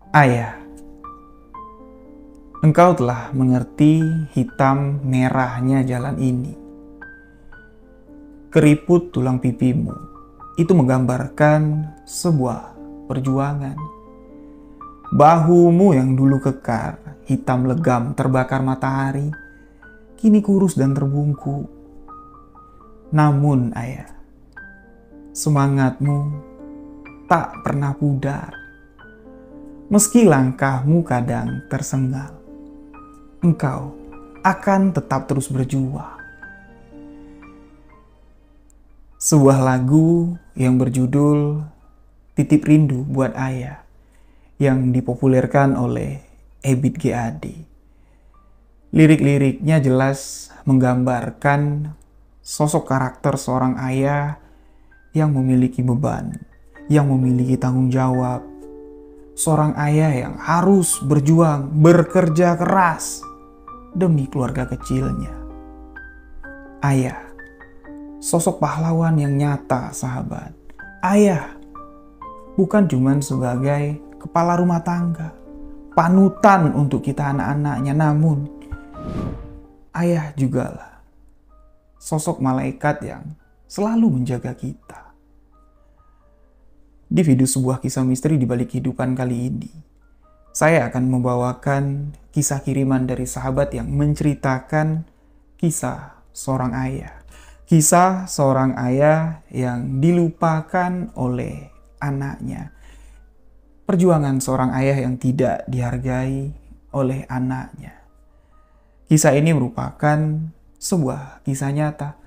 Ayah, engkau telah mengerti hitam merahnya jalan ini. Keriput tulang pipimu itu menggambarkan sebuah perjuangan. Bahumu yang dulu kekar, hitam legam terbakar matahari, kini kurus dan terbungku. Namun ayah, semangatmu tak pernah pudar. Meski langkahmu kadang tersengal, engkau akan tetap terus berjuang. Sebuah lagu yang berjudul Titip Rindu Buat Ayah yang dipopulerkan oleh Ebit G. Ade. Lirik-liriknya jelas menggambarkan sosok karakter seorang ayah yang memiliki beban, yang memiliki tanggung jawab. Seorang ayah yang harus berjuang, bekerja keras demi keluarga kecilnya. Ayah, sosok pahlawan yang nyata, sahabat. Ayah bukan cuma sebagai kepala rumah tangga, panutan untuk kita anak-anaknya, namun ayah jugalah sosok malaikat yang selalu menjaga kita. Di video sebuah kisah misteri di balik kehidupan kali ini, saya akan membawakan kisah kiriman dari sahabat yang menceritakan kisah seorang ayah. Kisah seorang ayah yang dilupakan oleh anaknya. Perjuangan seorang ayah yang tidak dihargai oleh anaknya. Kisah ini merupakan sebuah kisah nyata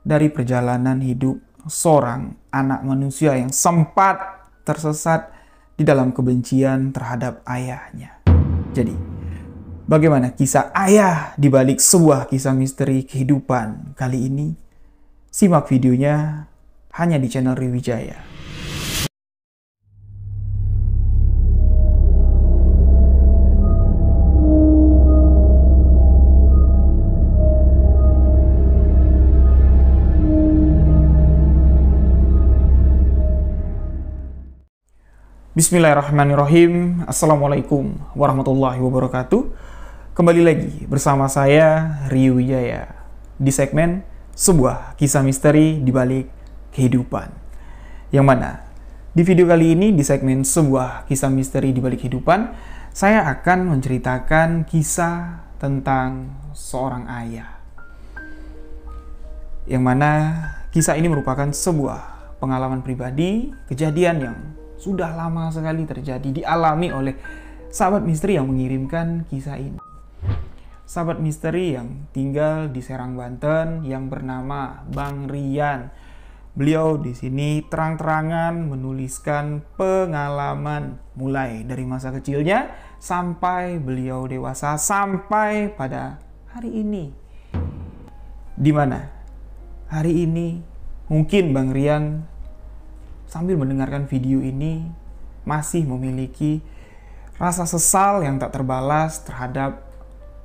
dari perjalanan hidup seorang anak manusia yang sempat tersesat di dalam kebencian terhadap ayahnya. Jadi, bagaimana kisah ayah di balik sebuah kisah misteri kehidupan kali ini? Simak videonya hanya di channel Riwijaya. Bismillahirrahmanirrahim. Assalamualaikum warahmatullahi wabarakatuh. Kembali lagi bersama saya Riwijaya di segmen sebuah kisah misteri di balik kehidupan. Yang mana di video kali ini di segmen sebuah kisah misteri di balik kehidupan, saya akan menceritakan kisah tentang seorang ayah. Yang mana kisah ini merupakan sebuah pengalaman pribadi, kejadian yang sudah lama sekali terjadi, dialami oleh sahabat misteri yang mengirimkan kisah ini. Sahabat misteri yang tinggal di Serang, Banten yang bernama Bang Rian. Beliau di sini terang-terangan menuliskan pengalaman mulai dari masa kecilnya sampai beliau dewasa sampai pada hari ini. Di mana hari ini mungkin Bang Rian sambil mendengarkan video ini masih memiliki rasa sesal yang tak terbalas terhadap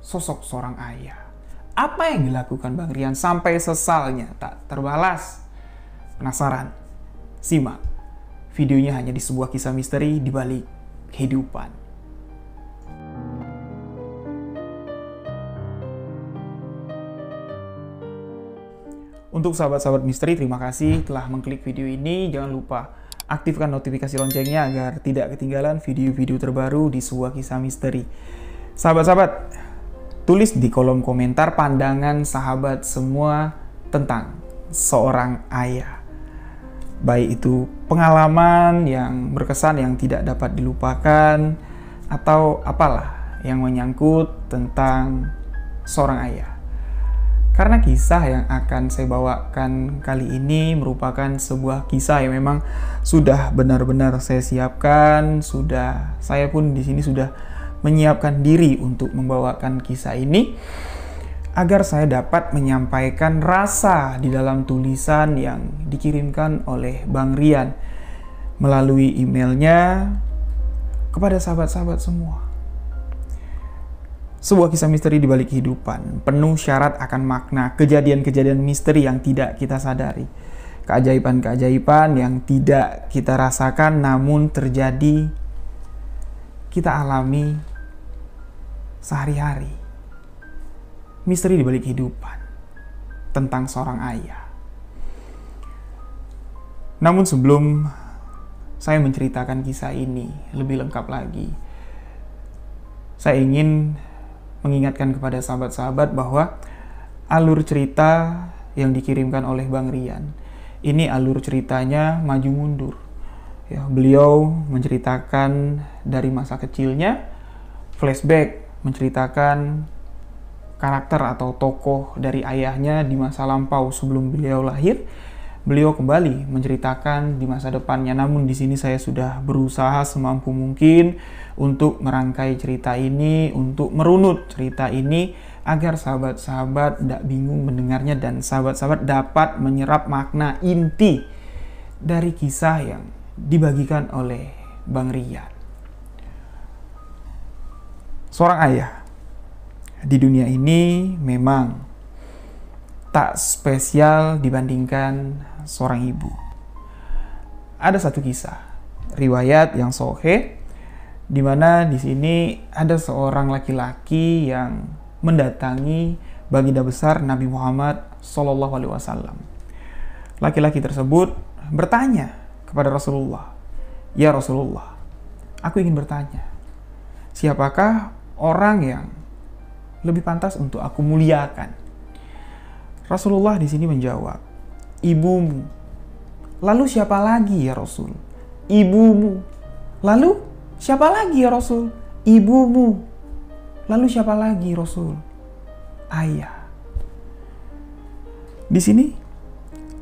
sosok seorang ayah. Apa yang dilakukan Bang Rian sampai sesalnya tak terbalas? Penasaran? Simak videonya hanya di sebuah kisah misteri di balik kehidupan. Untuk sahabat-sahabat misteri, terima kasih telah mengklik video ini. Jangan lupa aktifkan notifikasi loncengnya agar tidak ketinggalan video-video terbaru di sebuah kisah misteri. Sahabat-sahabat, tulis di kolom komentar pandangan sahabat semua tentang seorang ayah. Baik itu pengalaman yang berkesan yang tidak dapat dilupakan, atau apalah yang menyangkut tentang seorang ayah. Karena kisah yang akan saya bawakan kali ini merupakan sebuah kisah yang memang sudah benar-benar saya siapkan, saya pun di sini sudah menyiapkan diri untuk membawakan kisah ini agar saya dapat menyampaikan rasa di dalam tulisan yang dikirimkan oleh Bang Rian melalui emailnya kepada sahabat-sahabat semua. Sebuah kisah misteri di balik kehidupan, penuh syarat akan makna, kejadian-kejadian misteri yang tidak kita sadari, keajaiban-keajaiban yang tidak kita rasakan namun terjadi kita alami sehari-hari. Misteri di balik kehidupan tentang seorang ayah. Namun sebelum saya menceritakan kisah ini lebih lengkap lagi, saya ingin mengingatkan kepada sahabat-sahabat bahwa alur cerita yang dikirimkan oleh Bang Rian ini alur ceritanya maju mundur. Ya, beliau menceritakan dari masa kecilnya, flashback menceritakan karakter atau tokoh dari ayahnya di masa lampau sebelum beliau lahir. Beliau kembali menceritakan di masa depannya. Namun di sini saya sudah berusaha semampu mungkin untuk merangkai cerita ini, untuk merunut cerita ini agar sahabat-sahabat tidak bingung mendengarnya dan sahabat-sahabat dapat menyerap makna inti dari kisah yang dibagikan oleh Bang Rian. Seorang ayah di dunia ini memang tak spesial dibandingkan seorang ibu. Ada satu kisah riwayat yang sahih di mana di sini ada seorang laki-laki yang mendatangi baginda besar Nabi Muhammad SAW. Laki-laki tersebut bertanya kepada Rasulullah, "Ya Rasulullah, aku ingin bertanya, siapakah orang yang lebih pantas untuk aku muliakan?" Rasulullah di sini menjawab, "Ibumu." "Lalu siapa lagi ya Rasul?" "Ibumu." "Lalu siapa lagi ya Rasul?" "Ibumu." "Lalu siapa lagi Rasul?" "Ayah." Di sini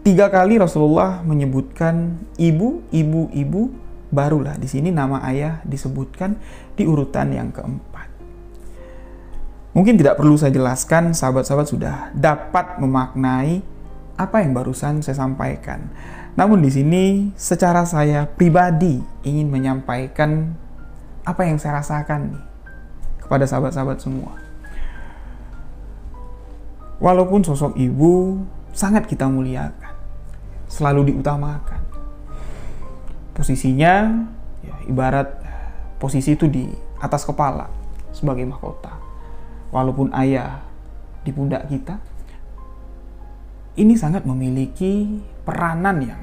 3 kali Rasulullah menyebutkan ibu, ibu, ibu, barulah di sini nama ayah disebutkan di urutan yang keempat. Mungkin tidak perlu saya jelaskan, sahabat-sahabat sudah dapat memaknai apa yang barusan saya sampaikan. Namun di sini secara saya pribadi ingin menyampaikan apa yang saya rasakan nih kepada sahabat-sahabat semua. Walaupun sosok ibu sangat kita muliakan, selalu diutamakan. Posisinya ya, ibarat posisi itu di atas kepala sebagai mahkota. Walaupun ayah di pundak kita, ini sangat memiliki peranan yang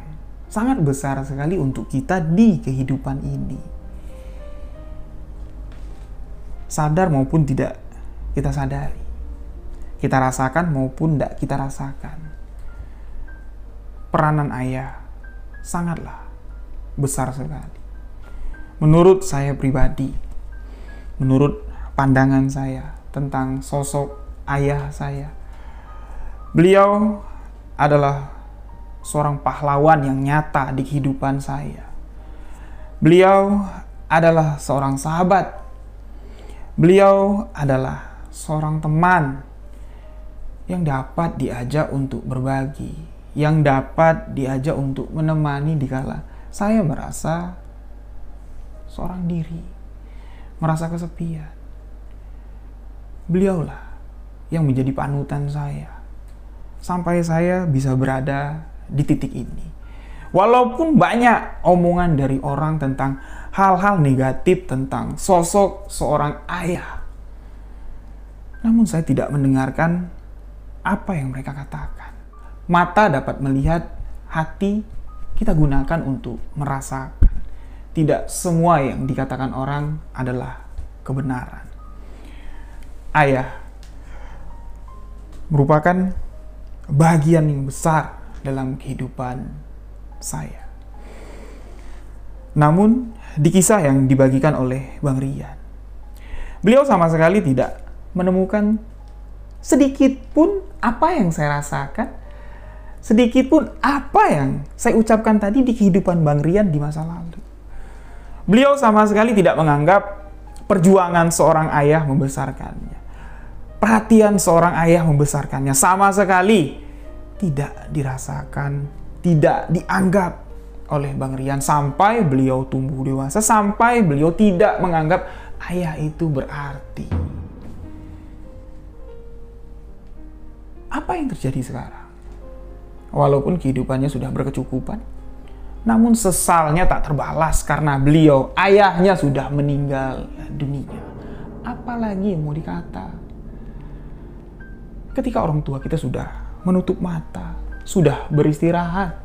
sangat besar sekali untuk kita di kehidupan ini. Sadar maupun tidak kita sadari, kita rasakan maupun tidak kita rasakan, peranan ayah sangatlah besar sekali. Menurut saya pribadi, menurut pandangan saya tentang sosok ayah saya, beliau adalah seorang pahlawan yang nyata di kehidupan saya. Beliau adalah seorang sahabat. Beliau adalah seorang teman yang dapat diajak untuk berbagi, yang dapat diajak untuk menemani dikala saya merasa seorang diri, merasa kesepian. Beliaulah yang menjadi panutan saya sampai saya bisa berada di titik ini. Walaupun banyak omongan dari orang tentang hal-hal negatif tentang sosok seorang ayah, namun saya tidak mendengarkan apa yang mereka katakan. Mata dapat melihat, hati kita gunakan untuk merasakan. Tidak semua yang dikatakan orang adalah kebenaran. Ayah merupakan bagian yang besar dalam kehidupan saya. Namun di kisah yang dibagikan oleh Bang Rian, beliau sama sekali tidak menemukan sedikit pun apa yang saya rasakan, sedikit pun apa yang saya ucapkan tadi di kehidupan Bang Rian di masa lalu. Beliau sama sekali tidak menganggap perjuangan seorang ayah membesarkannya, perhatian seorang ayah membesarkannya, sama sekali tidak dirasakan, tidak dianggap oleh Bang Rian sampai beliau tumbuh dewasa, sampai beliau tidak menganggap ayah itu berarti. Apa yang terjadi sekarang? Walaupun kehidupannya sudah berkecukupan, Namun sesalnya tak terbalas karena beliau, ayahnya sudah meninggal dunia. Apalagi yang mau dikata? Ketika orang tua kita sudah menutup mata, sudah beristirahat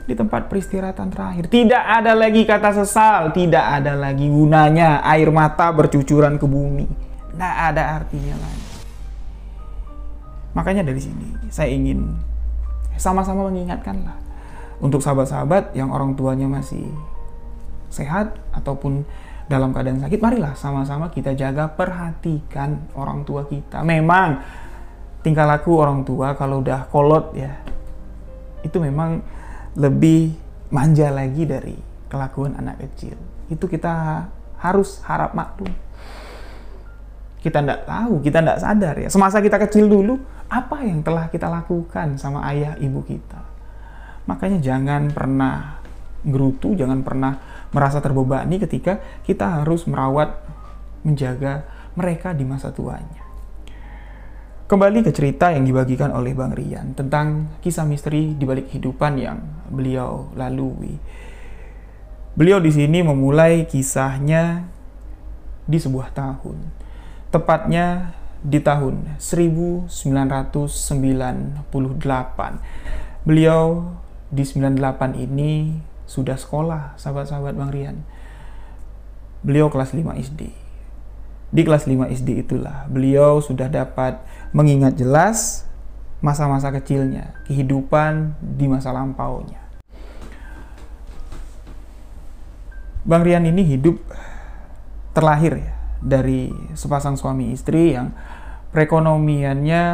di tempat peristirahatan terakhir, tidak ada lagi kata sesal, tidak ada lagi gunanya air mata bercucuran ke bumi. Tidak ada artinya lagi. Makanya dari sini saya ingin sama-sama mengingatkanlah untuk sahabat-sahabat yang orang tuanya masih sehat ataupun dalam keadaan sakit, marilah sama-sama kita jaga, perhatikan orang tua kita. Memang tingkah laku orang tua kalau udah kolot ya, itu memang lebih manja lagi dari kelakuan anak kecil. Itu kita harus harap maklum. Kita tidak tahu, kita tidak sadar ya. Semasa kita kecil dulu, apa yang telah kita lakukan sama ayah ibu kita. Makanya jangan pernah gerutu, jangan pernah merasa terbebani ketika kita harus merawat, menjaga mereka di masa tuanya. Kembali ke cerita yang dibagikan oleh Bang Rian tentang kisah misteri di balik kehidupan yang beliau lalui. Beliau di sini memulai kisahnya di sebuah tahun. Tepatnya di tahun 1998. Beliau di 98 ini sudah sekolah, sahabat-sahabat Bang Rian. Beliau kelas 5 SD. Di kelas 5 SD itulah beliau sudah dapat mengingat jelas masa-masa kecilnya, kehidupan di masa lampaunya. Bang Rian ini hidup terlahir ya dari sepasang suami istri yang perekonomiannya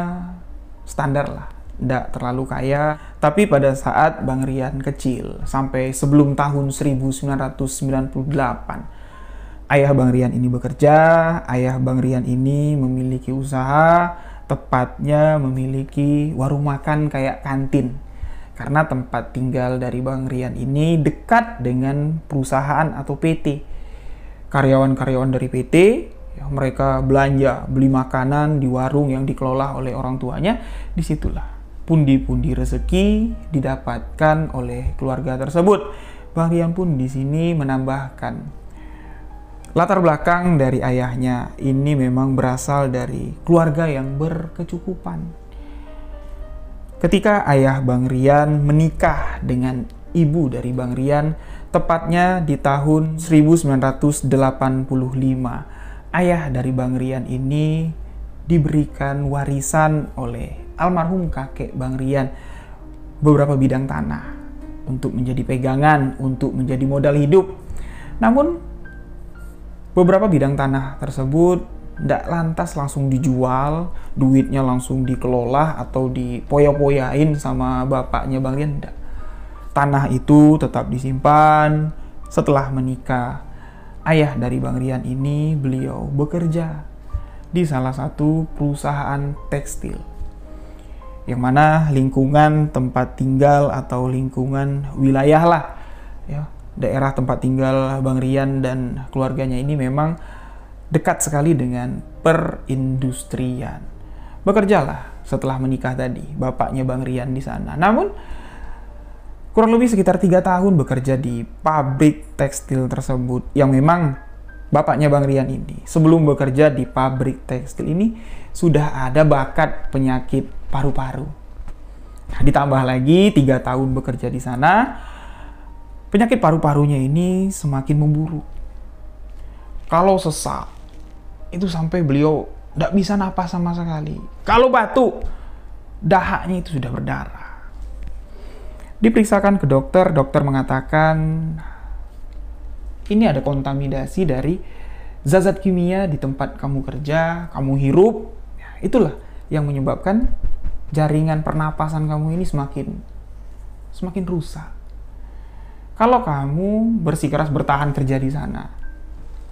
standar lah, tidak terlalu kaya. Tapi pada saat Bang Rian kecil, sampai sebelum tahun 1998, ayah Bang Rian ini bekerja, ayah Bang Rian ini memiliki usaha, tepatnya memiliki warung makan kayak kantin. Karena tempat tinggal dari Bang Rian ini dekat dengan perusahaan atau PT. Karyawan-karyawan dari PT, ya, mereka belanja, beli makanan di warung yang dikelola oleh orang tuanya. Disitulah pundi-pundi rezeki didapatkan oleh keluarga tersebut. Bang Rian pun di sini menambahkan, latar belakang dari ayahnya ini memang berasal dari keluarga yang berkecukupan. Ketika ayah Bang Rian menikah dengan ibu dari Bang Rian, tepatnya di tahun 1985, ayah dari Bang Rian ini diberikan warisan oleh almarhum kakek Bang Rian beberapa bidang tanah untuk menjadi pegangan, untuk menjadi modal hidup. Namun beberapa bidang tanah tersebut tidak lantas langsung dijual, duitnya langsung dikelola atau dipoya-poyain sama bapaknya Bang Rian, tidak. Tanah itu tetap disimpan. Setelah menikah, ayah dari Bang Rian ini beliau bekerja di salah satu perusahaan tekstil, yang mana lingkungan tempat tinggal atau lingkungan wilayah lah ya, daerah tempat tinggal Bang Rian dan keluarganya ini memang dekat sekali dengan perindustrian. Bekerjalah setelah menikah tadi bapaknya Bang Rian di sana. Namun kurang lebih sekitar 3 tahun bekerja di pabrik tekstil tersebut, yang memang bapaknya Bang Rian ini sebelum bekerja di pabrik tekstil ini sudah ada bakat penyakit paru-paru. Nah, ditambah lagi 3 tahun bekerja di sana, penyakit paru-parunya ini semakin memburuk. Kalau sesak, itu sampai beliau tidak bisa napas sama sekali. Kalau batuk, dahaknya itu sudah berdarah. Diperiksakan ke dokter, dokter mengatakan ini ada kontaminasi dari zat-zat kimia di tempat kamu kerja, kamu hirup. Ya, itulah yang menyebabkan jaringan pernapasan kamu ini semakin rusak. Kalau kamu bersikeras bertahan kerja di sana,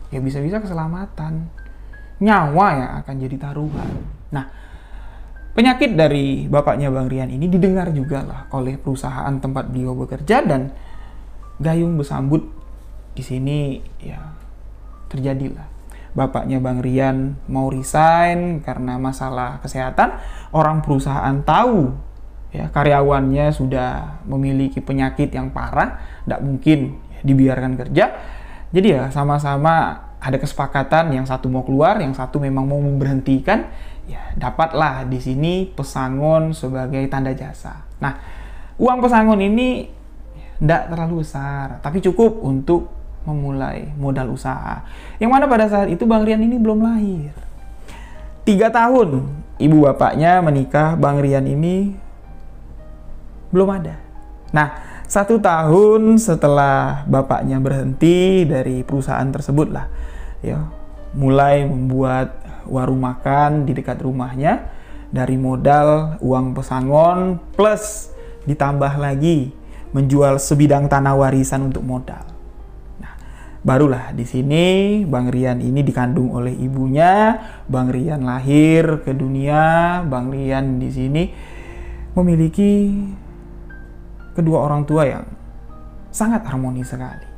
ya bisa-bisa keselamatan, nyawa yang akan jadi taruhan. Nah, penyakit dari bapaknya Bang Rian ini didengar juga lah oleh perusahaan tempat beliau bekerja, dan gayung bersambut di sini ya terjadilah. Bapaknya Bang Rian mau resign karena masalah kesehatan. Orang perusahaan tahu Ya, karyawannya sudah memiliki penyakit yang parah, tidak mungkin dibiarkan kerja. Jadi ya sama-sama ada kesepakatan, yang satu mau keluar, yang satu memang mau memberhentikan. Ya, dapatlah di sini pesangon sebagai tanda jasa. Nah, uang pesangon ini tidak terlalu besar, tapi cukup untuk memulai modal usaha. Yang mana pada saat itu Bang Rian ini belum lahir. 3 tahun ibu bapaknya menikah, Bang Rian ini belum ada. Nah, 1 tahun setelah bapaknya berhenti dari perusahaan tersebut lah, ya, mulai membuat warung makan di dekat rumahnya dari modal uang pesangon plus ditambah lagi menjual sebidang tanah warisan untuk modal. Nah, barulah di sini Bang Rian ini dikandung oleh ibunya, Bang Rian lahir ke dunia, Bang Rian di sini memiliki kedua orang tua yang sangat harmonis sekali.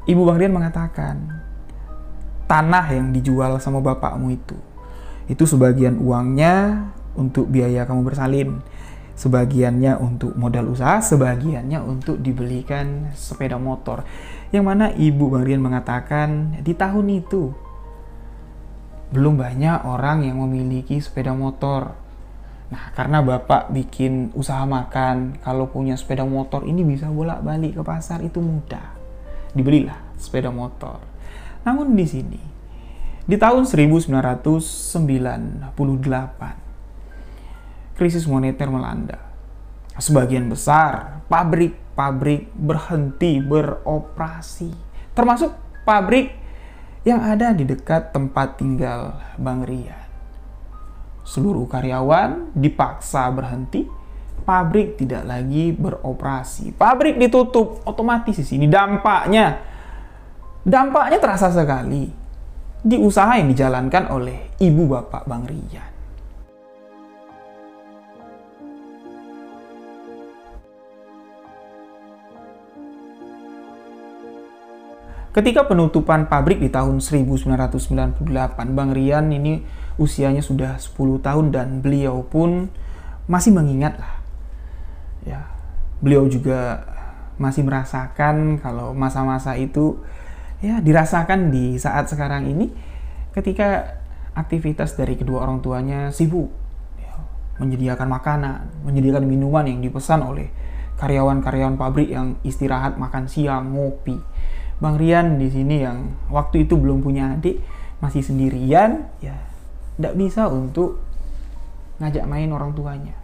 Ibu Bang Rian mengatakan, tanah yang dijual sama bapakmu itu sebagian uangnya untuk biaya kamu bersalin, sebagiannya untuk modal usaha, sebagiannya untuk dibelikan sepeda motor. Yang mana Ibu Bang Rian mengatakan di tahun itu belum banyak orang yang memiliki sepeda motor. Nah, karena bapak bikin usaha makan, kalau punya sepeda motor ini bisa bolak-balik ke pasar, itu mudah. Dibelilah sepeda motor. Namun di sini, di tahun 1998, krisis moneter melanda. Sebagian besar pabrik-pabrik berhenti beroperasi, termasuk pabrik yang ada di dekat tempat tinggal Bang Rian. Seluruh karyawan dipaksa berhenti, pabrik tidak lagi beroperasi, pabrik ditutup, otomatis di sini dampaknya terasa sekali di usaha yang dijalankan oleh ibu bapak Bang Rian. Ketika penutupan pabrik di tahun 1998, Bang Rian ini usianya sudah 10 tahun dan beliau pun masih mengingat lah. Ya, beliau juga masih merasakan kalau masa-masa itu ya dirasakan di saat sekarang ini ketika aktivitas dari kedua orang tuanya sibuk ya, menyediakan makanan, menyediakan minuman yang dipesan oleh karyawan-karyawan pabrik yang istirahat makan siang, ngopi. Bang Rian di sini yang waktu itu belum punya adik, masih sendirian, ya tidak bisa untuk ngajak main orang tuanya.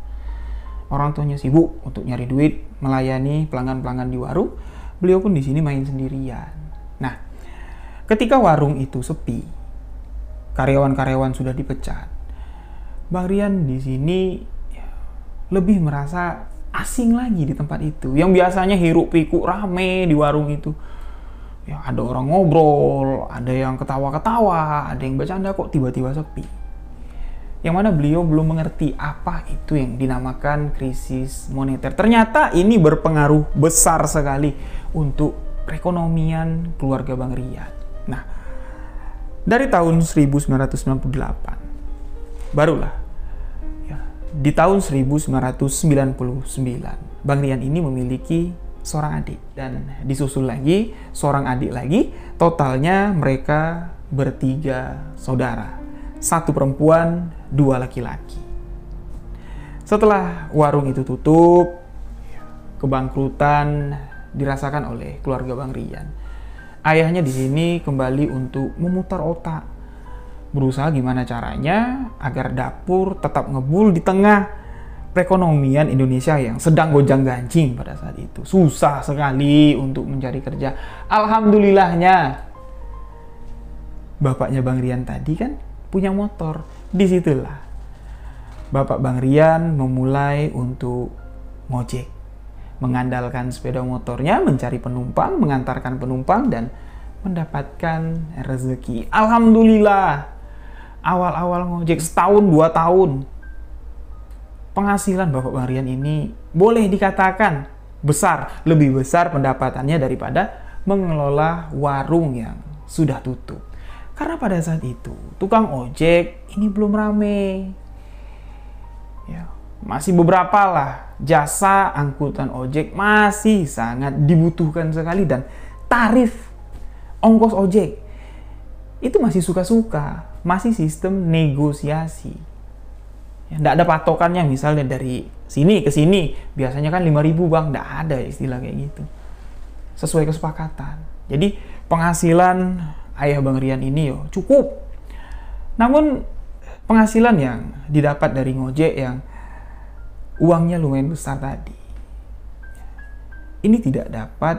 Orang tuanya sibuk untuk nyari duit, melayani pelanggan-pelanggan di warung. Beliau pun di sini main sendirian. Nah, ketika warung itu sepi, karyawan-karyawan sudah dipecat, Bang Rian di sini ya, lebih merasa asing lagi di tempat itu. Yang biasanya hiruk pikuk rame di warung itu. Ya, ada orang ngobrol, ada yang ketawa-ketawa, ada yang bercanda, kok tiba-tiba sepi. Yang mana beliau belum mengerti apa itu yang dinamakan krisis moneter. Ternyata ini berpengaruh besar sekali untuk perekonomian keluarga Bang Rian. Nah, dari tahun 1998, barulah ya, di tahun 1999, Bang Rian ini memiliki seorang adik dan disusul lagi seorang adik lagi. Totalnya mereka bertiga saudara, 1 perempuan, 2 laki-laki. Setelah warung itu tutup, kebangkrutan dirasakan oleh keluarga Bang Rian. Ayahnya di sini kembali untuk memutar otak, berusaha gimana caranya agar dapur tetap ngebul di tengah perekonomian Indonesia yang sedang gonjang-ganjing pada saat itu. Susah sekali untuk mencari kerja. Alhamdulillahnya, bapaknya Bang Rian tadi kan punya motor. Disitulah bapak Bang Rian memulai untuk ngojek. Mengandalkan sepeda motornya, mencari penumpang, mengantarkan penumpang, dan mendapatkan rezeki. Alhamdulillah, awal-awal ngojek setahun 2 tahun, penghasilan bapak Bang Rian ini boleh dikatakan besar, lebih besar pendapatannya daripada mengelola warung yang sudah tutup. Karena pada saat itu tukang ojek ini belum rame. Ya, Masih beberapa lah jasa angkutan ojek masih sangat dibutuhkan sekali, dan tarif ongkos ojek itu masih suka-suka, masih sistem negosiasi. Nggak ada patokannya, misalnya dari sini ke sini biasanya kan 5.000 bang, nggak ada istilah kayak gitu. Sesuai kesepakatan. Jadi penghasilan ayah Bang Rian ini cukup. Namun penghasilan yang didapat dari ngojek yang uangnya lumayan besar tadi, ini tidak dapat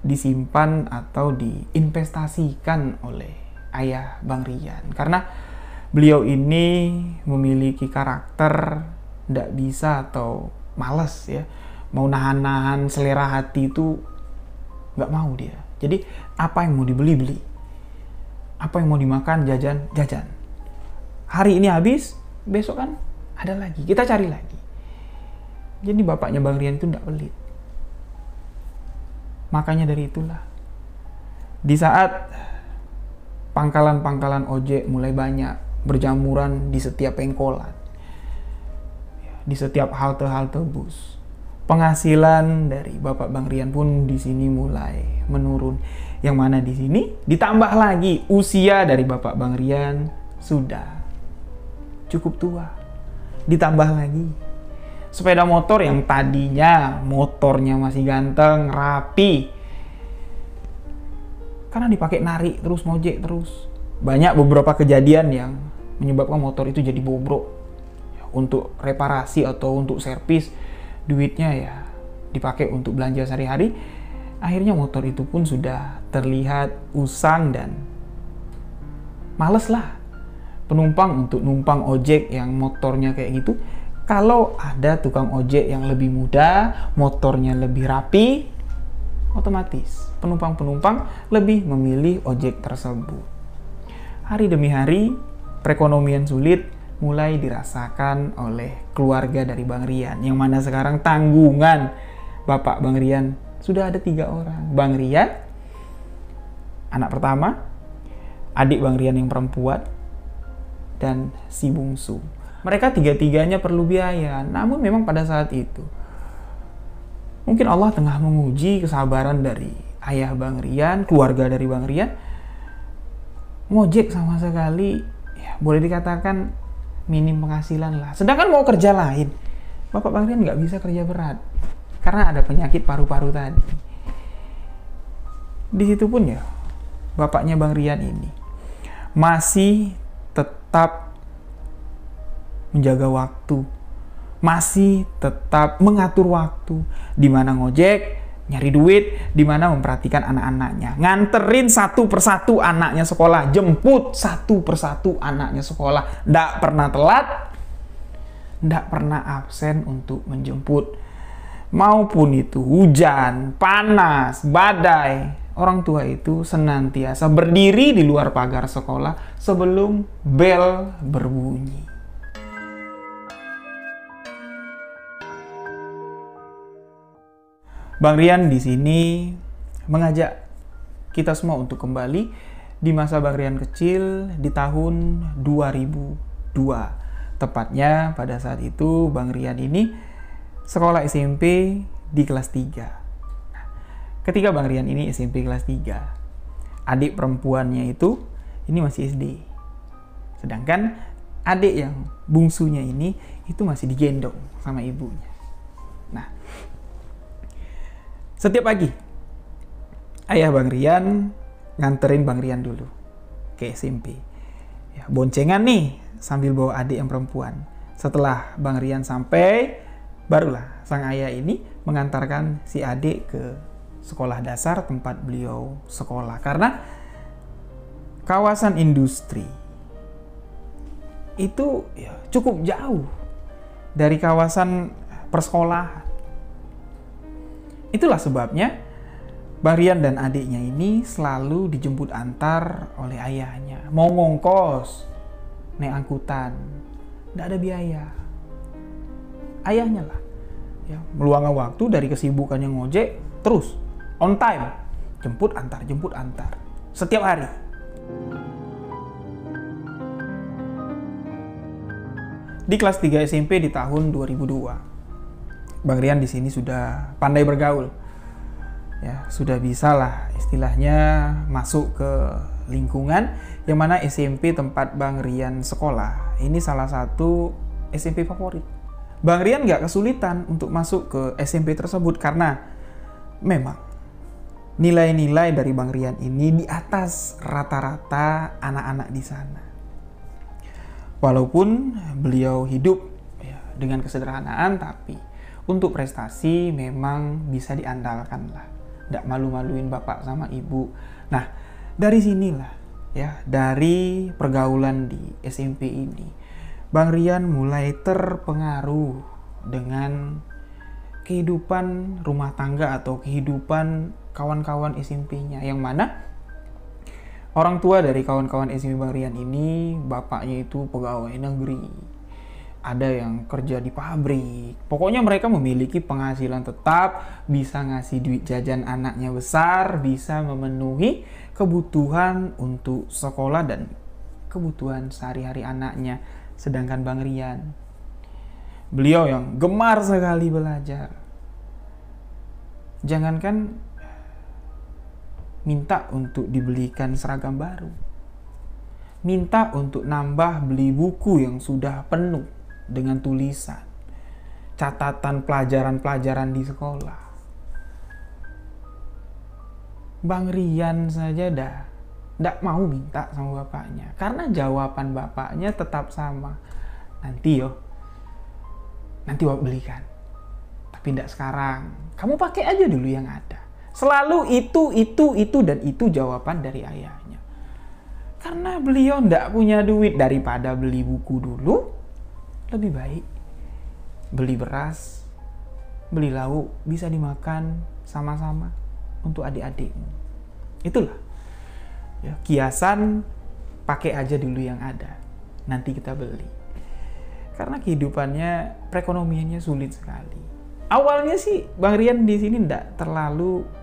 disimpan atau diinvestasikan oleh ayah Bang Rian, karena beliau ini memiliki karakter tidak bisa atau malas ya, mau nahan-nahan selera hati itu nggak mau dia. Jadi apa yang mau dibeli beli, apa yang mau dimakan jajan jajan. Hari ini habis, besok kan ada lagi, kita cari lagi. Jadi bapaknya Bang Rian itu tidak pelit. Makanya dari itulah, di saat pangkalan-pangkalan ojek mulai banyak berjamuran di setiap pengkolan, di setiap halte-halte bus, penghasilan dari bapak Bang Rian pun di sini mulai menurun. Yang mana di sini ditambah lagi usia dari bapak Bang Rian sudah cukup tua. Ditambah lagi sepeda motor yang tadinya motornya masih ganteng, rapi, karena dipakai narik terus, ngojek terus. Banyak beberapa kejadian yang menyebabkan motor itu jadi bobrok. Untuk reparasi atau untuk servis, duitnya ya dipakai untuk belanja sehari-hari. Akhirnya motor itu pun sudah terlihat usang dan males lah penumpang untuk numpang ojek yang motornya kayak gitu. Kalau ada tukang ojek yang lebih muda, motornya lebih rapi, otomatis penumpang-penumpang lebih memilih ojek tersebut. Hari demi hari, perekonomian sulit mulai dirasakan oleh keluarga dari Bang Rian, yang mana sekarang tanggungan bapak Bang Rian sudah ada 3 orang. Bang Rian, anak pertama, adik Bang Rian yang perempuan, dan si bungsu. Mereka tiga-tiganya perlu biaya. Namun memang pada saat itu mungkin Allah tengah menguji kesabaran dari ayah Bang Rian, keluarga dari Bang Rian. Ngojek sama sekali ya, boleh dikatakan minim penghasilan lah. Sedangkan mau kerja lain, bapak Bang Rian nggak bisa kerja berat karena ada penyakit paru-paru tadi. Di situ pun ya, bapaknya Bang Rian ini masih tetap menjaga waktu, masih tetap mengatur waktu, di mana ngojek, nyari duit, di mana memperhatikan anak-anaknya, nganterin satu persatu anaknya sekolah, jemput satu persatu anaknya sekolah, nggak pernah telat, nggak pernah absen untuk menjemput. Maupun itu hujan, panas, badai, orang tua itu senantiasa berdiri di luar pagar sekolah sebelum bel berbunyi. Bang Rian di sini mengajak kita semua untuk kembali di masa Bang Rian kecil di tahun 2002. Tepatnya pada saat itu Bang Rian ini sekolah SMP di kelas 3. Ketika Bang Rian ini SMP kelas 3, adik perempuannya itu ini masih SD. Sedangkan adik yang bungsunya ini itu masih digendong sama ibunya. Nah, setiap pagi, ayah Bang Rian nganterin Bang Rian dulu ke SMP. Ya, boncengan nih sambil bawa adik yang perempuan. Setelah Bang Rian sampai, barulah sang ayah ini mengantarkan si adik ke sekolah dasar tempat beliau sekolah. Karena kawasan industri itu ya, cukup jauh dari kawasan persekolahan. Itulah sebabnya Bang Rian dan adiknya ini selalu dijemput antar oleh ayahnya. Mau ngongkos, naik angkutan, nggak ada biaya. Ayahnya lah ya, meluangkan waktu dari kesibukannya ngojek, terus on time, jemput antar, setiap hari. di kelas 3 SMP di tahun 2002. Bang Rian di sini sudah pandai bergaul. Ya, sudah bisa lah istilahnya masuk ke lingkungan yang mana SMP tempat Bang Rian sekolah. Ini salah satu SMP favorit. Bang Rian nggak kesulitan untuk masuk ke SMP tersebut karena memang nilai-nilai dari Bang Rian ini di atas rata-rata anak-anak di sana. Walaupun beliau hidup ya, dengan kesederhanaan, tapi untuk prestasi memang bisa diandalkan lah. Nggak malu-maluin bapak sama ibu. Nah, dari sinilah ya, dari pergaulan di SMP ini, Bang Rian mulai terpengaruh dengan kehidupan rumah tangga atau kehidupan kawan-kawan SMP-nya, yang mana orang tua dari kawan-kawan SMP Bang Rian ini, bapaknya itu pegawai negeri, ada yang kerja di pabrik. Pokoknya mereka memiliki penghasilan tetap, bisa ngasih duit jajan anaknya besar, bisa memenuhi kebutuhan untuk sekolah dan kebutuhan sehari-hari anaknya. Sedangkan Bang Rian, beliau yang gemar sekali belajar. Jangankan minta untuk dibelikan seragam baru, minta untuk nambah beli buku yang sudah penuh dengan tulisan, catatan pelajaran-pelajaran di sekolah. Bang Rian saja ndak mau minta sama bapaknya, karena jawaban bapaknya tetap sama. Nanti wak belikan. Tapi ndak sekarang. Kamu pakai aja dulu yang ada. Selalu itu dan itu jawaban dari ayahnya. Karena beliau ndak punya duit, daripada beli buku dulu, lebih baik beli beras, beli lauk, bisa dimakan sama-sama untuk adik-adikmu. Itulah ya, kiasan pakai aja dulu yang ada, nanti kita beli. Karena kehidupannya, perekonomiannya sulit sekali. Awalnya sih Bang Rian di sini ndak terlalu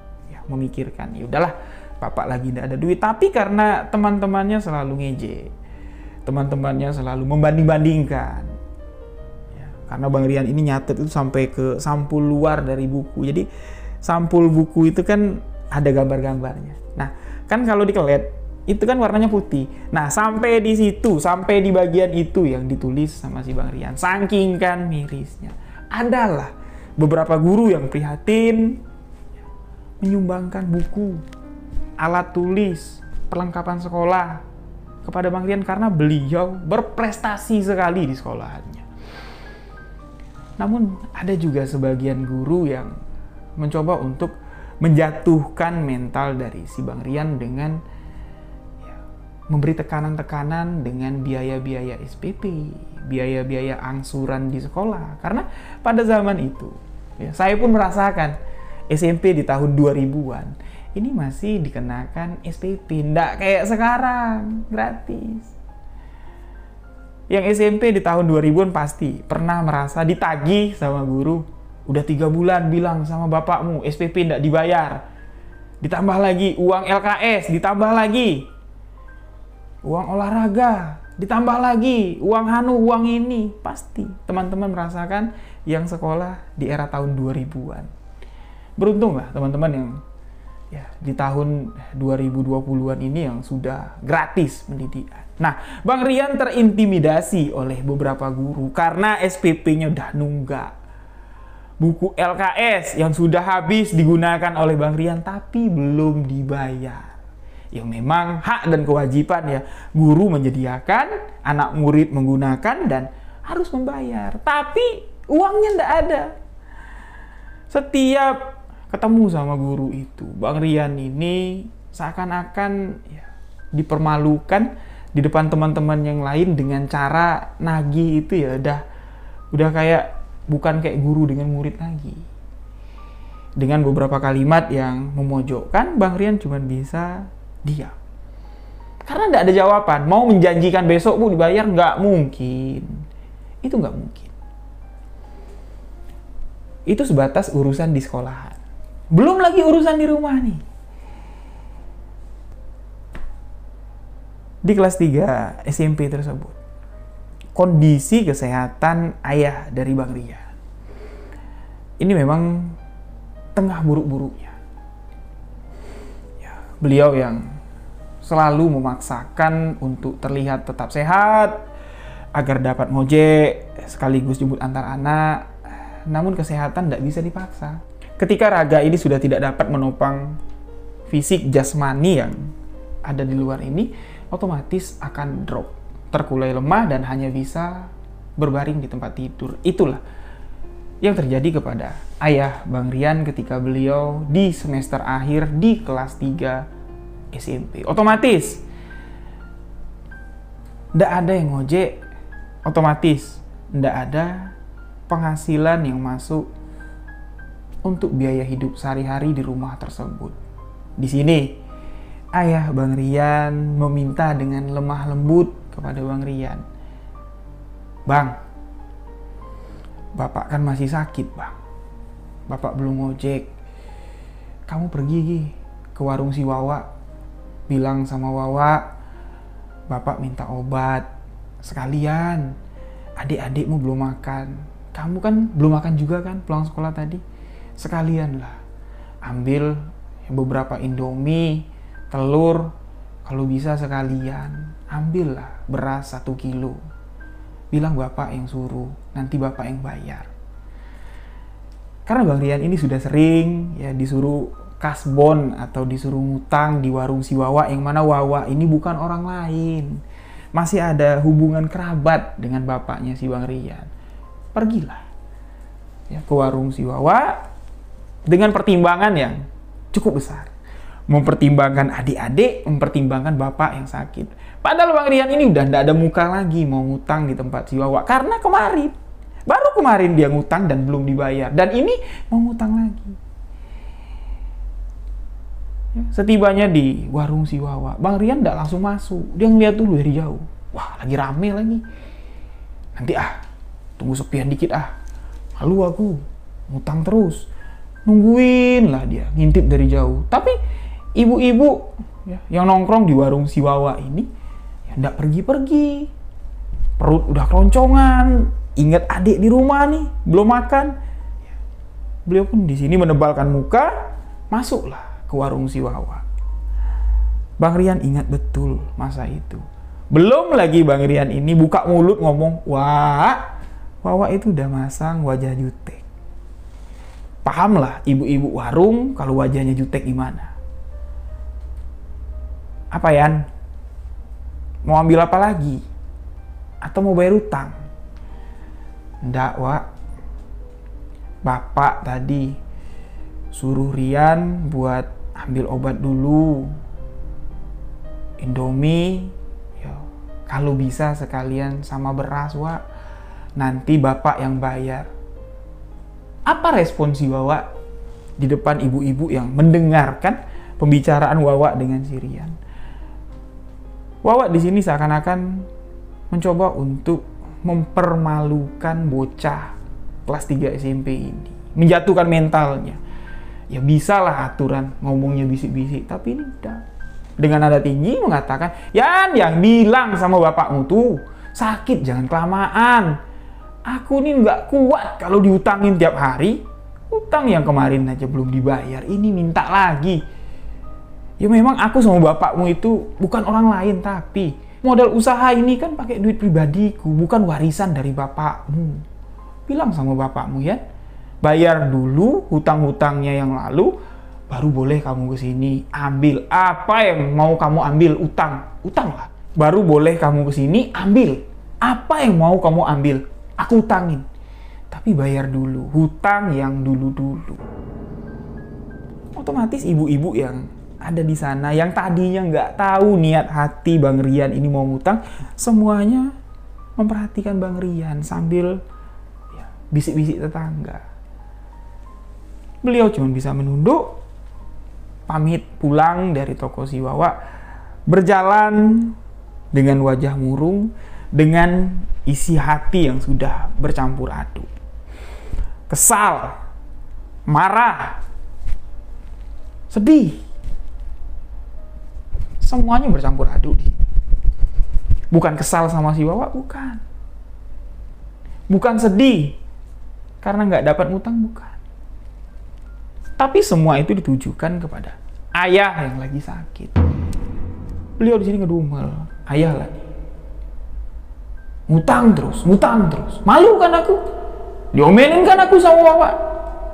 memikirkan, ya udahlah bapak lagi ndak ada duit, tapi karena teman-temannya selalu ngejek, teman-temannya selalu membanding-bandingkan ya, karena Bang Rian ini nyatet itu sampai ke sampul luar dari buku. Jadi sampul buku itu kan ada gambar-gambarnya. Nah kan kalau dikelet itu kan warnanya putih. Nah sampai di situ, sampai di bagian itu yang ditulis sama si Bang Rian, saking kan mirisnya. Adalah beberapa guru yang prihatin menyumbangkan buku, alat tulis, perlengkapan sekolah kepada Bang Rian karena beliau berprestasi sekali di sekolahannya. Namun ada juga sebagian guru yang mencoba untuk menjatuhkan mental dari si Bang Rian dengan memberi tekanan-tekanan dengan biaya-biaya SPP, biaya-biaya angsuran di sekolah. Karena pada zaman itu, ya, saya pun merasakan SMP di tahun 2000-an ini masih dikenakan SPP, ndak kayak sekarang gratis. Yang SMP di tahun 2000-an pasti pernah merasa ditagih sama guru, udah 3 bulan bilang sama bapakmu SPP ndak dibayar, ditambah lagi uang LKS, ditambah lagi uang olahraga, ditambah lagi uang ini. Pasti teman-teman merasakan yang sekolah di era tahun 2000-an. Beruntunglah teman-teman yang ya di tahun 2020-an ini yang sudah gratis pendidikan. Nah, Bang Rian terintimidasi oleh beberapa guru karena SPP-nya udah nunggak. Buku LKS yang sudah habis digunakan oleh Bang Rian tapi belum dibayar. Ya memang hak dan kewajiban ya guru menyediakan, anak murid menggunakan dan harus membayar. Tapi uangnya ndak ada. Setiap ketemu sama guru itu, Bang Rian ini seakan-akan ya, dipermalukan di depan teman-teman yang lain dengan cara nagih itu ya udah kayak bukan kayak guru dengan murid lagi. Dengan beberapa kalimat yang memojokkan, Bang Rian cuma bisa diam. Karena nggak ada jawaban. Mau menjanjikan besok Bu dibayar, nggak mungkin. Itu nggak mungkin. Itu sebatas urusan di sekolahan. Belum lagi urusan di rumah nih. Di kelas 3 SMP tersebut, kondisi kesehatan ayah dari Bang Rian. Ini memang tengah buruk-buruknya. Ya, beliau yang selalu memaksakan untuk terlihat tetap sehat, agar dapat ngojek, sekaligus jemput antar anak, namun kesehatan tidak bisa dipaksa. Ketika raga ini sudah tidak dapat menopang fisik jasmani yang ada di luar ini, otomatis akan drop, terkulai lemah dan hanya bisa berbaring di tempat tidur. Itulah yang terjadi kepada ayah Bang Rian ketika beliau di semester akhir di kelas 3 SMP. Otomatis tidak ada yang ngojek, otomatis tidak ada penghasilan yang masuk untuk biaya hidup sehari-hari di rumah tersebut. Di sini ayah Bang Rian meminta dengan lemah lembut kepada Bang Rian, "Bang, Bapak kan masih sakit, Bang. Bapak belum ngojek. Kamu pergi ke warung si Wawa. Bilang sama Wawa, Bapak minta obat. Sekalian, adik-adikmu belum makan. Kamu kan belum makan juga kan pulang sekolah tadi. Sekalian lah, ambil beberapa Indomie, telur, kalau bisa sekalian. Ambillah beras 1 kilo. Bilang Bapak yang suruh, nanti Bapak yang bayar." Karena Bang Rian ini sudah sering ya disuruh kasbon atau disuruh ngutang di warung si Wawa, yang mana Wawa ini bukan orang lain, masih ada hubungan kerabat dengan bapaknya si Bang Rian. Pergilah ya ke warung si Wawa dengan pertimbangan yang cukup besar, mempertimbangkan adik-adik, mempertimbangkan bapak yang sakit. Padahal Bang Rian ini udah tidak ada muka lagi mau ngutang di tempat si Wawa, karena baru kemarin dia ngutang dan belum dibayar, dan ini mau ngutang lagi. Ya, setibanya di warung si Wawa, Bang Rian tidak langsung masuk, dia ngeliat dulu dari jauh. Wah, lagi rame lagi. Nanti tunggu sepian dikit malu aku, ngutang terus. Nungguin lah dia, ngintip dari jauh. Tapi ibu-ibu ya, yang nongkrong di warung si Wawa ini ya ndak pergi-pergi. Perut udah keroncongan, ingat adik di rumah nih, belum makan. Beliau pun di sini menebalkan muka, masuklah ke warung si Wawa. Bang Rian ingat betul masa itu. Belum lagi Bang Rian ini buka mulut ngomong, "Wah, Wawa itu udah masang wajah jutek." Pahamlah ibu-ibu warung kalau wajahnya jutek gimana. "Apa Yan? Mau ambil apa lagi? Atau mau bayar utang?" "Ndak, Wak. Bapak tadi suruh Rian buat ambil obat dulu. Indomie, ya, kalau bisa sekalian sama beras, Wak. Nanti Bapak yang bayar." Apa respon si Wawa di depan ibu-ibu yang mendengarkan pembicaraan Wawa dengan si Rian? Wawa di sini seakan-akan mencoba untuk mempermalukan bocah kelas 3 SMP ini, menjatuhkan mentalnya. Ya bisalah aturan ngomongnya bisik-bisik, tapi ini tidak. Dengan nada tinggi mengatakan, "Yan, yang bilang sama bapakmu tuh sakit jangan kelamaan. Aku ini nggak kuat kalau diutangin tiap hari. Utang yang kemarin aja belum dibayar, ini minta lagi. Ya memang aku sama bapakmu itu bukan orang lain, tapi modal usaha ini kan pakai duit pribadiku, bukan warisan dari bapakmu. Bilang sama bapakmu ya, bayar dulu hutang-hutangnya yang lalu, baru boleh kamu kesini ambil apa yang mau kamu ambil. Utang lah. Baru boleh kamu kesini ambil apa yang mau kamu ambil. Aku utangin, tapi bayar dulu hutang yang dulu-dulu." Otomatis ibu-ibu yang ada di sana, yang tadinya nggak tahu niat hati Bang Rian ini mau ngutang, semuanya memperhatikan Bang Rian sambil ya, bisik-bisik tetangga. Beliau cuma bisa menunduk, pamit pulang dari toko si Wawa, berjalan dengan wajah murung, dengan isi hati yang sudah bercampur aduk. Kesal, marah, sedih. Semuanya bercampur aduk. Bukan kesal sama si Wawa, bukan. bukan sedih karena nggak dapat ngutang, bukan. Tapi semua itu ditujukan kepada ayah yang lagi sakit. Beliau di sini ngedumel, ayah lagi ngutang terus. Malu kan aku, diomelin kan aku sama bapak.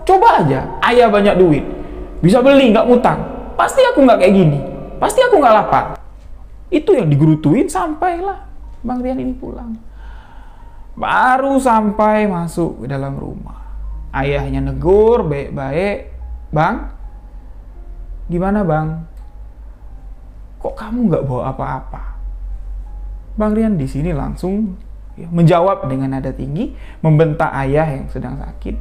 Coba aja, ayah banyak duit, bisa beli nggak ngutang, pasti aku nggak kayak gini, pasti aku nggak lapar. Itu yang digerutuin sampailah Bang Rian ini pulang. Baru sampai masuk ke dalam rumah, ayahnya negur baik-baik, "Bang, gimana bang? Kok kamu nggak bawa apa-apa?" Bang Rian di sini langsung menjawab dengan nada tinggi, membentak ayah yang sedang sakit.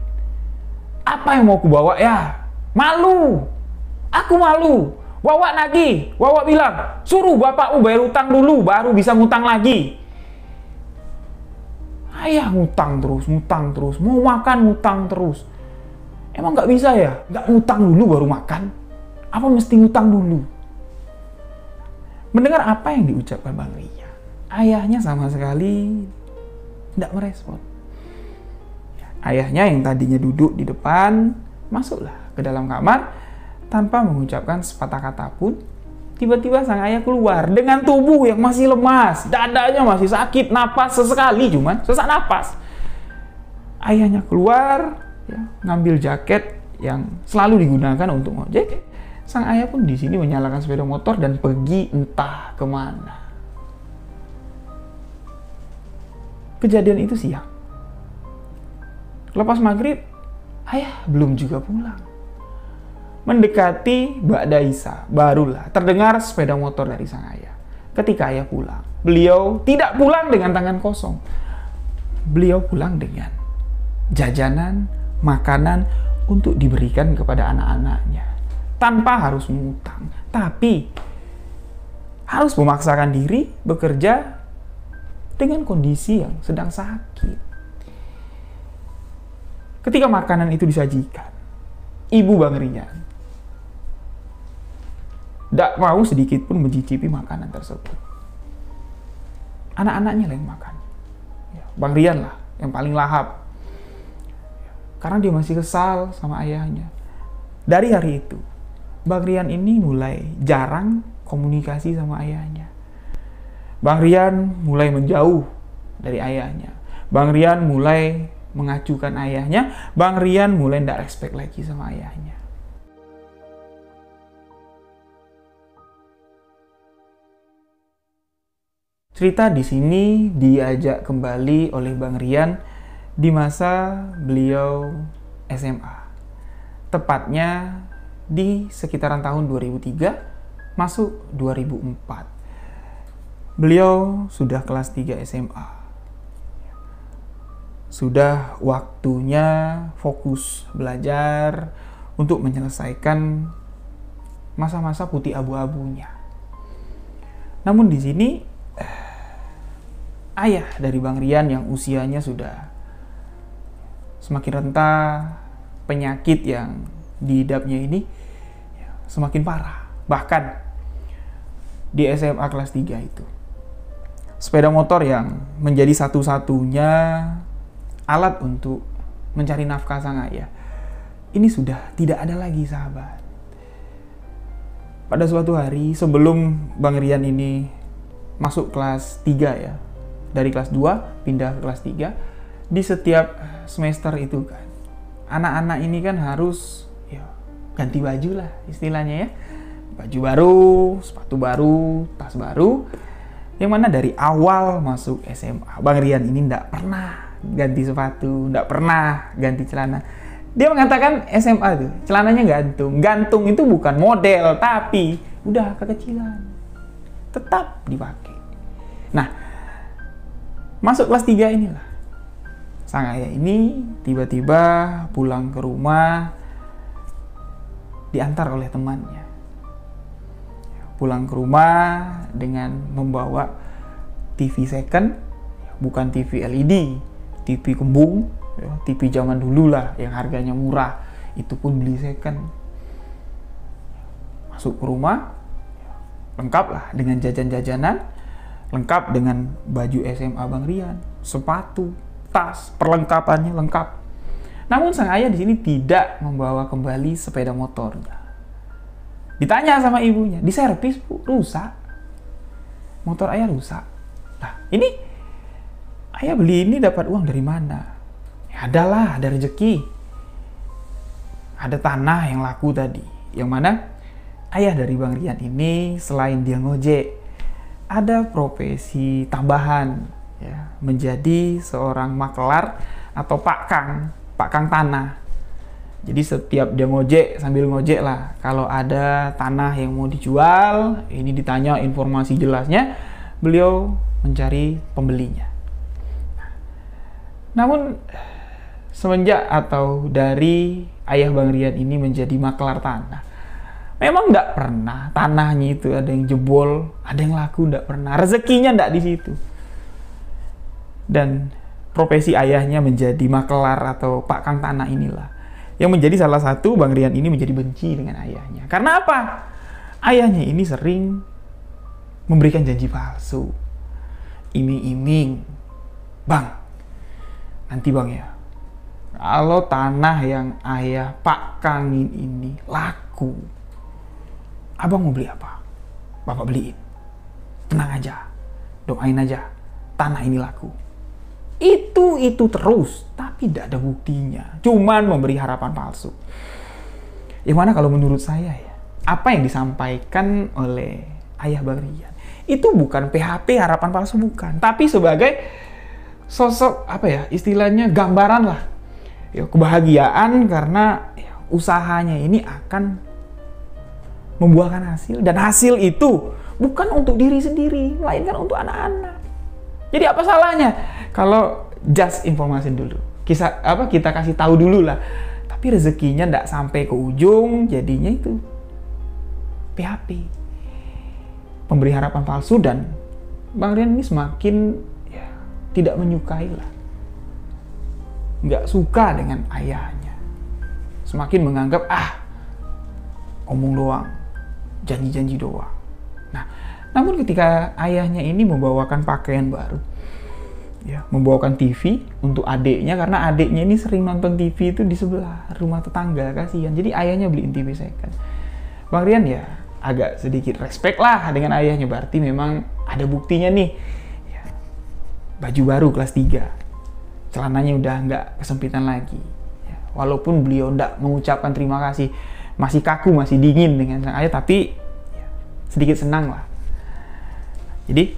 "Apa yang mau aku bawa ya? Malu. Aku malu. Wawa lagi. Wawa bilang, suruh bapakmu bayar utang dulu, baru bisa ngutang lagi." Ayah ngutang terus. Mau makan ngutang terus. Emang nggak bisa ya? Nggak ngutang dulu baru makan? Apa mesti ngutang dulu? Mendengar apa yang diucapkan Bang Rian, ayahnya sama sekali tidak merespon. Ayahnya yang tadinya duduk di depan, masuklah ke dalam kamar tanpa mengucapkan sepatah kata pun. Tiba-tiba sang ayah keluar dengan tubuh yang masih lemas, dadanya masih sakit, napas sesekali cuman sesak napas. Ayahnya keluar, ngambil jaket yang selalu digunakan untuk ngojek. Sang ayah pun di sini menyalakan sepeda motor dan pergi entah kemana. Kejadian itu siang. Lepas maghrib, ayah belum juga pulang. Mendekati ba'da isya, barulah terdengar sepeda motor dari sang ayah. Ketika ayah pulang, beliau tidak pulang dengan tangan kosong. Beliau pulang dengan jajanan, makanan untuk diberikan kepada anak-anaknya. Tanpa harus mengutang, tapi harus memaksakan diri bekerja dengan kondisi yang sedang sakit. Ketika makanan itu disajikan, ibu Bang Rian tidak mau sedikit pun mencicipi makanan tersebut. Anak-anaknya lah yang makan. Bang Rian lah yang paling lahap. Karena dia masih kesal sama ayahnya. Dari hari itu, Bang Rian ini mulai jarang komunikasi sama ayahnya. Bang Rian mulai menjauh dari ayahnya. Bang Rian mulai mengacukan ayahnya. Bang Rian mulai tidak respect lagi sama ayahnya. Cerita di sini diajak kembali oleh Bang Rian di masa beliau SMA. Tepatnya di sekitaran tahun 2003 masuk 2004. Beliau sudah kelas 3 SMA. Sudah waktunya fokus belajar untuk menyelesaikan masa-masa putih abu-abunya. Namun di sini ayah dari Bang Rian yang usianya sudah semakin renta, penyakit yang diidapnya ini semakin parah. Bahkan di SMA kelas 3 itu, sepeda motor yang menjadi satu-satunya alat untuk mencari nafkah sang ayah ini sudah tidak ada lagi, sahabat. Pada suatu hari sebelum Bang Rian ini masuk kelas 3 ya, dari kelas 2 pindah ke kelas 3, di setiap semester itu kan, anak-anak ini kan harus ganti baju lah istilahnya ya. Baju baru, sepatu baru, tas baru. Yang mana dari awal masuk SMA, Bang Rian ini tidak pernah ganti sepatu, tidak pernah ganti celana. Dia mengatakan SMA tuh, celananya gantung. Gantung itu bukan model, tapi udah kekecilan. Tetap dipakai. Nah, masuk kelas 3 inilah, sang ayah ini tiba-tiba pulang ke rumah diantar oleh temannya. Pulang ke rumah dengan membawa TV second, bukan TV LED, TV kembung, TV zaman dulu lah yang harganya murah, itu pun beli second. Masuk ke rumah, lengkap lah dengan jajan-jajanan, lengkap dengan baju SMA Bang Rian, sepatu, tas, perlengkapannya lengkap. Namun sang ayah di sini tidak membawa kembali sepeda motornya. Ditanya sama ibunya, diservis Bu, rusak. Motor ayah rusak. Nah, ini ayah beli ini dapat uang dari mana? Ya adalah, ada rezeki. Ada tanah yang laku tadi. Yang mana ayah dari Bang Rian ini selain dia ngojek, ada profesi tambahan, ya, menjadi seorang makelar atau pak kang tanah. Jadi setiap dia ngojek, sambil ngojek lah, kalau ada tanah yang mau dijual, ini ditanya informasi jelasnya, beliau mencari pembelinya. Namun semenjak atau dari ayah Bang Rian ini menjadi makelar tanah, memang nggak pernah tanahnya itu ada yang jebol, ada yang laku, nggak pernah. Rezekinya nggak di situ. Dan profesi ayahnya menjadi makelar atau pak kang tanah inilah yang menjadi salah satu Bang Rian ini menjadi benci dengan ayahnya. Karena apa? Ayahnya ini sering memberikan janji palsu. Iming-iming, Bang, nanti Bang ya, kalau tanah yang ayah Pak Kangin ini laku, Abang mau beli apa? Bapak beliin. Tenang aja, doain aja, tanah ini laku. Itu terus, tapi tidak ada buktinya. Cuman memberi harapan palsu. Yang mana kalau menurut saya ya, apa yang disampaikan oleh ayah Bang Rian itu bukan PHP, harapan palsu, bukan. Tapi sebagai sosok, apa ya, istilahnya gambaran lah. Ya, kebahagiaan karena ya, usahanya ini akan membuahkan hasil. Dan hasil itu bukan untuk diri sendiri, melainkan untuk anak-anak. Jadi apa salahnya kalau just informasi dulu, kita kasih tahu dulu lah, tapi rezekinya nggak sampai ke ujung, jadinya itu PHP, pemberi harapan palsu. Dan Bang Rian ini semakin ya, tidak menyukai lah, nggak suka dengan ayahnya, semakin menganggap omong doang, janji-janji doang. Nah, namun ketika ayahnya ini membawakan pakaian baru, ya, membawakan TV untuk adiknya, karena adiknya ini sering nonton TV itu di sebelah rumah tetangga, kasihan. Jadi ayahnya beliin TV second. Bang Rian ya agak sedikit respect lah dengan ayahnya, berarti memang ada buktinya nih. Ya, baju baru kelas 3, celananya udah nggak kesempitan lagi. Ya, walaupun beliau nggak mengucapkan terima kasih, masih kaku, masih dingin dengan sang ayah, tapi ya, sedikit senang lah. Jadi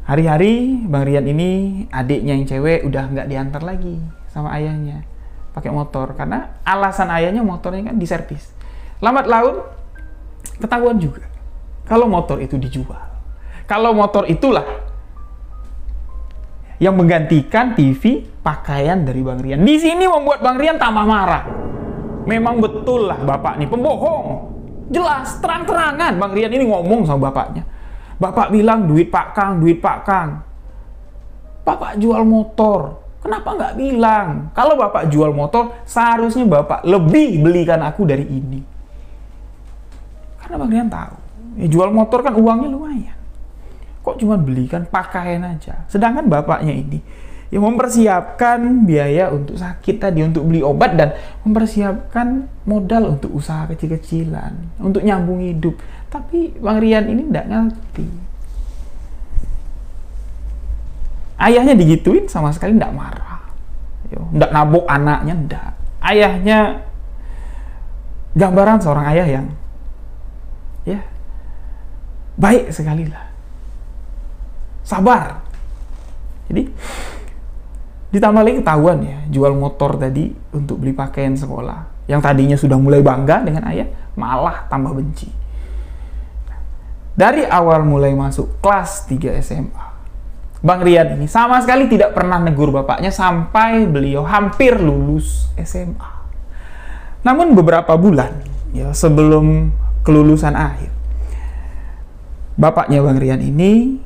hari-hari Bang Rian ini adiknya yang cewek udah nggak diantar lagi sama ayahnya pakai motor, karena alasan ayahnya motornya kan diservis. Lambat laun ketahuan juga kalau motor itu dijual. Kalau motor itulah yang menggantikan TV pakaian dari Bang Rian. Di sini membuat Bang Rian tambah marah. Memang betul lah bapak ini pembohong. Jelas terang-terangan Bang Rian ini ngomong sama bapaknya. Bapak bilang duit Pak Kang, duit Pak Kang. Bapak jual motor. Kenapa nggak bilang? Kalau Bapak jual motor, seharusnya Bapak lebih belikan aku dari ini. Karena Bang Rian tahu, ya jual motor kan uangnya lumayan. Kok cuma belikan pakaian aja? Sedangkan bapaknya ini yang mempersiapkan biaya untuk sakit tadi, untuk beli obat, dan mempersiapkan modal untuk usaha kecil-kecilan, untuk nyambung hidup. Tapi Bang Rian ini nggak ngerti. Ayahnya digituin sama sekali nggak marah. Nggak nabok anaknya, nggak. Ayahnya gambaran seorang ayah yang ya baik sekali lah. Sabar. Jadi ditambah lagi ketahuan ya, jual motor tadi untuk beli pakaian sekolah. Yang tadinya sudah mulai bangga dengan ayah, malah tambah benci. Dari awal mulai masuk kelas 3 SMA, Bang Rian ini sama sekali tidak pernah negur bapaknya sampai beliau hampir lulus SMA. Namun beberapa bulan ya sebelum kelulusan akhir, bapaknya Bang Rian ini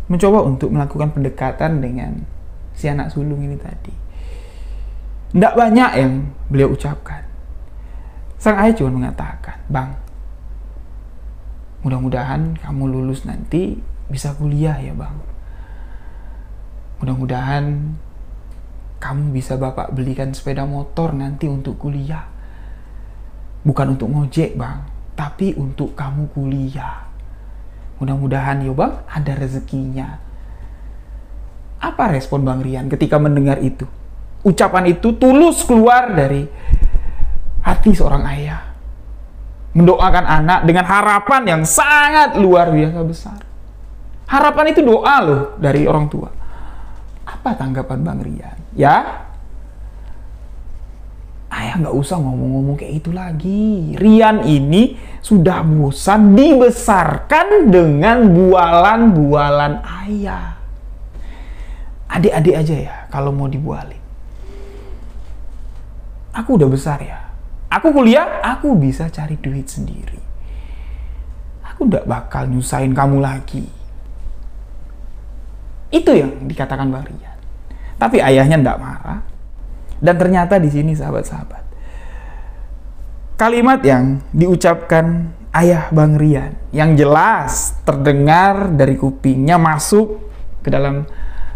mencoba untuk melakukan pendekatan dengan si anak sulung ini tadi. Tidak banyak yang beliau ucapkan. Sang ayah cuma mengatakan, Bang, mudah-mudahan kamu lulus nanti bisa kuliah ya Bang. Mudah-mudahan kamu bisa bapak belikan sepeda motor nanti untuk kuliah. Bukan untuk ngojek bang, tapi untuk kamu kuliah. Mudah-mudahan ya bang, ada rezekinya. Apa respon Bang Rian ketika mendengar itu? Ucapan itu tulus keluar dari hati seorang ayah. Mendoakan anak dengan harapan yang sangat luar biasa besar. Harapan itu doa loh dari orang tua. Apa tanggapan Bang Rian? Ya, ayah nggak usah ngomong-ngomong kayak itu lagi. Rian ini sudah bosan dibesarkan dengan bualan-bualan ayah. Adik-adik aja ya kalau mau dibualin. Aku udah besar ya. Aku kuliah, aku bisa cari duit sendiri. Aku nggak bakal nyusahin kamu lagi. Itu yang dikatakan Bang Rian. Tapi ayahnya nggak marah. Dan ternyata di sini sahabat-sahabat, kalimat yang diucapkan ayah Bang Rian yang jelas terdengar dari kupingnya masuk ke dalam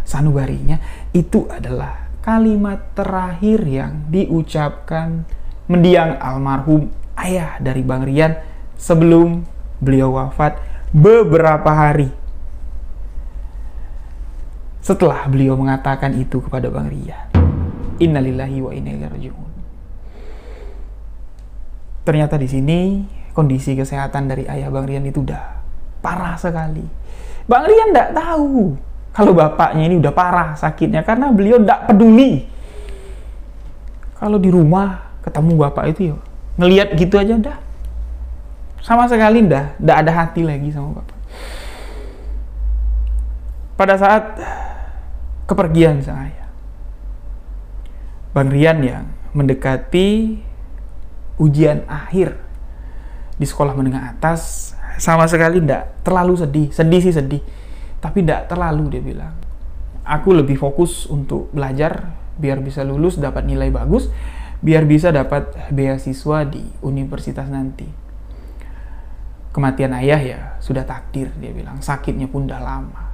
sanubarinya, itu adalah kalimat terakhir yang diucapkan mendiang almarhum ayah dari Bang Rian sebelum beliau wafat beberapa hari setelah beliau mengatakan itu kepada Bang Rian. Innalillahi wa inna ilaihi raji'un. Ternyata di sini kondisi kesehatan dari ayah Bang Rian itu udah parah sekali. Bang Rian nggak tahu kalau bapaknya ini udah parah sakitnya karena beliau nggak peduli. Kalau di rumah ketemu bapak itu ya ngelihat gitu aja dah, sama sekali nggak ada hati lagi sama bapak. Pada saat kepergian sang ayah, Bang Rian yang mendekati ujian akhir di sekolah menengah atas sama sekali nggak terlalu sedih sih sedih, tapi nggak terlalu. Dia bilang, aku lebih fokus untuk belajar biar bisa lulus dapat nilai bagus, biar bisa dapat beasiswa di universitas nanti. Kematian ayah ya sudah takdir, dia bilang, sakitnya pun udah lama.